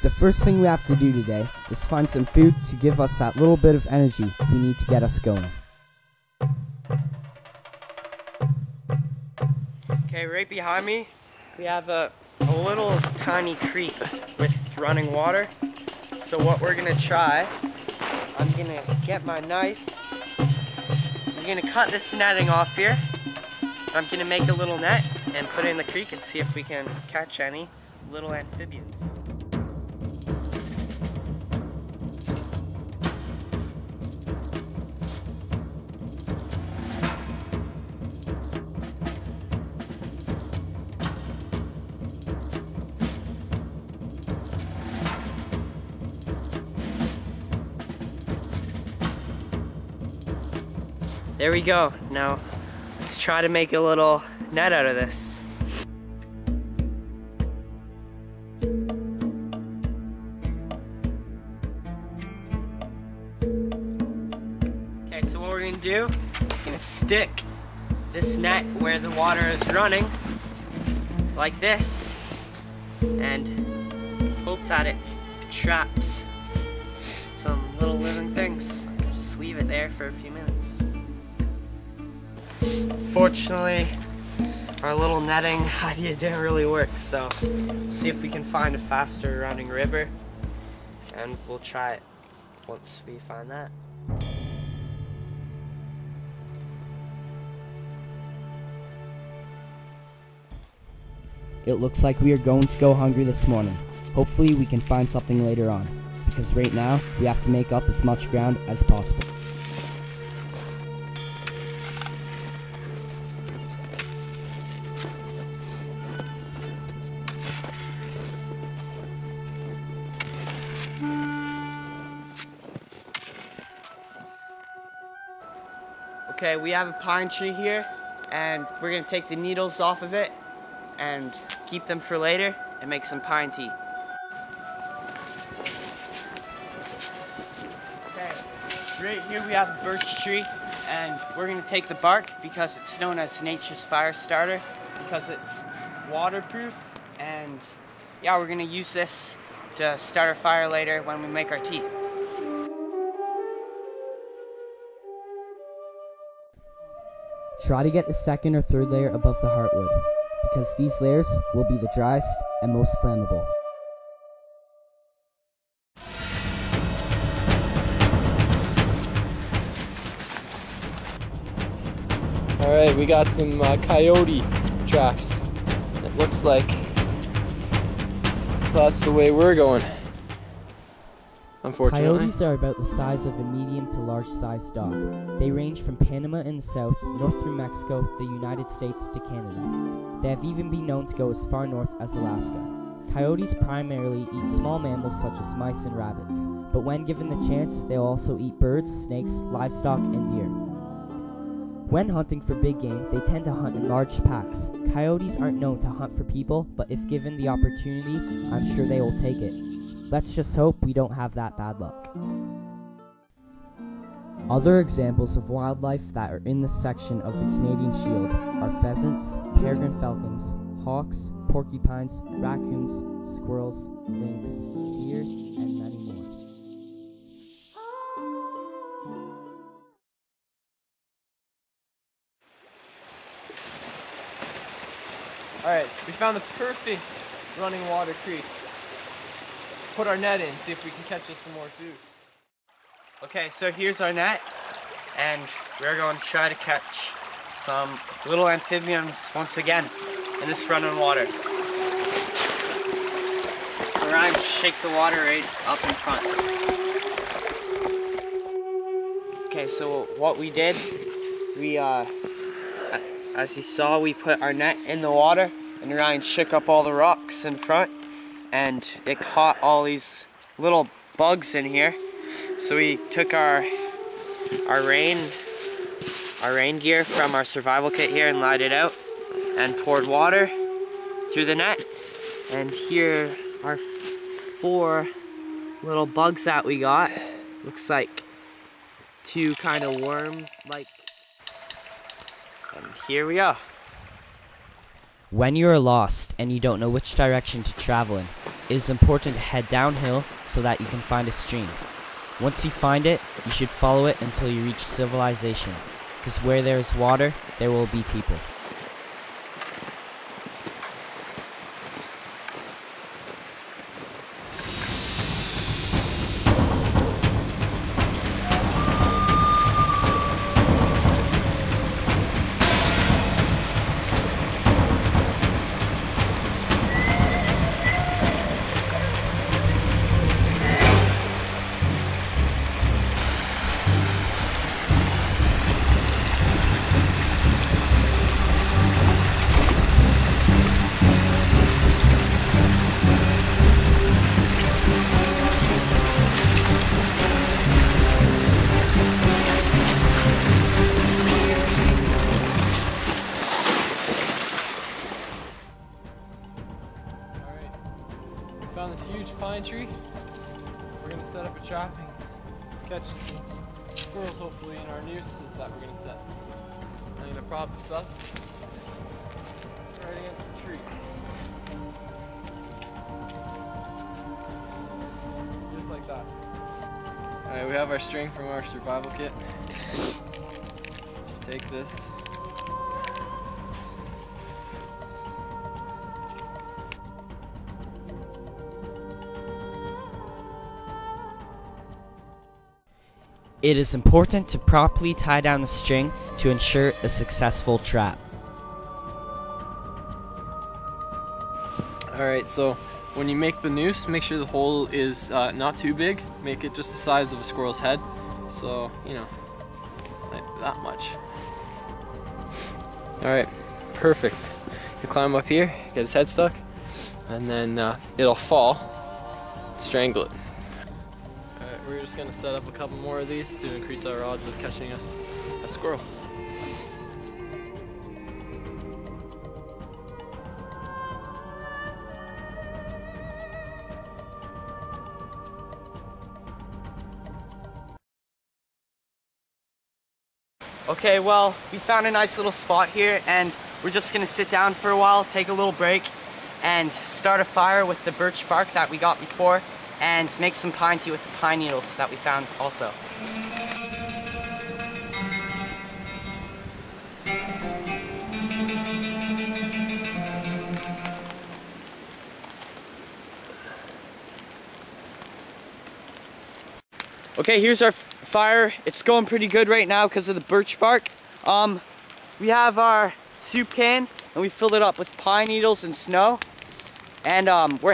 The first thing we have to do today is find some food to give us that little bit of energy we need to get us going. Okay, right behind me, we have a little tiny creek with running water. So what we're gonna try, I'm gonna get my knife. I'm gonna cut this netting off here. I'm gonna make a little net and put it in the creek and see if we can catch any little amphibians. There we go. Now, let's try to make a little net out of this. Okay, so what we're gonna do, we're gonna stick this net where the water is running, like this, and hope that it traps some little living things. Just leave it there for a few minutes. Fortunately, our little netting idea didn't really work, so we'll see if we can find a faster running river, and we'll try it once we find that. It looks like we are going to go hungry this morning. Hopefully we can find something later on, because right now we have to make up as much ground as possible. Okay, we have a pine tree here, and we're gonna take the needles off of it and keep them for later and make some pine tea. Okay, right here we have a birch tree, and we're gonna take the bark because it's known as nature's fire starter because it's waterproof, and yeah, we're gonna use this to start our fire later when we make our tea. Try to get the second or third layer above the heartwood, because these layers will be the driest and most flammable. Alright, we got some coyote tracks. It looks like that's the way we're going, unfortunately. Coyotes are about the size of a medium to large sized dog. They range from Panama in the south, north through Mexico, the United States to Canada. They have even been known to go as far north as Alaska. Coyotes primarily eat small mammals such as mice and rabbits, but when given the chance, they'll also eat birds, snakes, livestock, and deer. When hunting for big game, they tend to hunt in large packs. Coyotes aren't known to hunt for people, but if given the opportunity, I'm sure they will take it. Let's just hope we don't have that bad luck. Other examples of wildlife that are in this section of the Canadian Shield are pheasants, peregrine falcons, hawks, porcupines, raccoons, squirrels, lynx, deer, and many more. Alright, we found the perfect running water creek. Put our net in, see if we can catch us some more food. Okay, so here's our net, and we're going to try to catch some little amphibians once again in this running water. So Ryan, shake the water right up in front. Okay, so what we did, we as you saw, we put our net in the water, and Ryan shook up all the rocks in front, and it caught all these little bugs in here. So we took our rain gear from our survival kit here and lied it out and poured water through the net. And here are 4 little bugs that we got. Looks like 2 kind of worm-like. And here we go. When you are lost and you don't know which direction to travel in, it is important to head downhill so that you can find a stream. Once you find it, you should follow it until you reach civilization, because where there is water, there will be people. Found this huge pine tree. We're gonna set up a trap and catch some squirrels hopefully in our nooses that we're gonna set. I'm gonna prop this up right against the tree. Just like that. Alright, we have our string from our survival kit. Just take this. It is important to properly tie down the string to ensure a successful trap. Alright, so when you make the noose, make sure the hole is not too big. Make it just the size of a squirrel's head. So, you know, like that much. Alright, perfect. You climb up here, get his head stuck, and then it'll fall. Strangle it. Alright, we're just gonna set up a couple more of these to increase our odds of catching us a squirrel. Okay, well, we found a nice little spot here and we're just gonna sit down for a while, take a little break, and start a fire with the birch bark that we got before and make some pine tea with the pine needles that we found also. Okay, here's our fire. It's going pretty good right now because of the birch bark. We have our soup can and we filled it up with pine needles and snow. And we're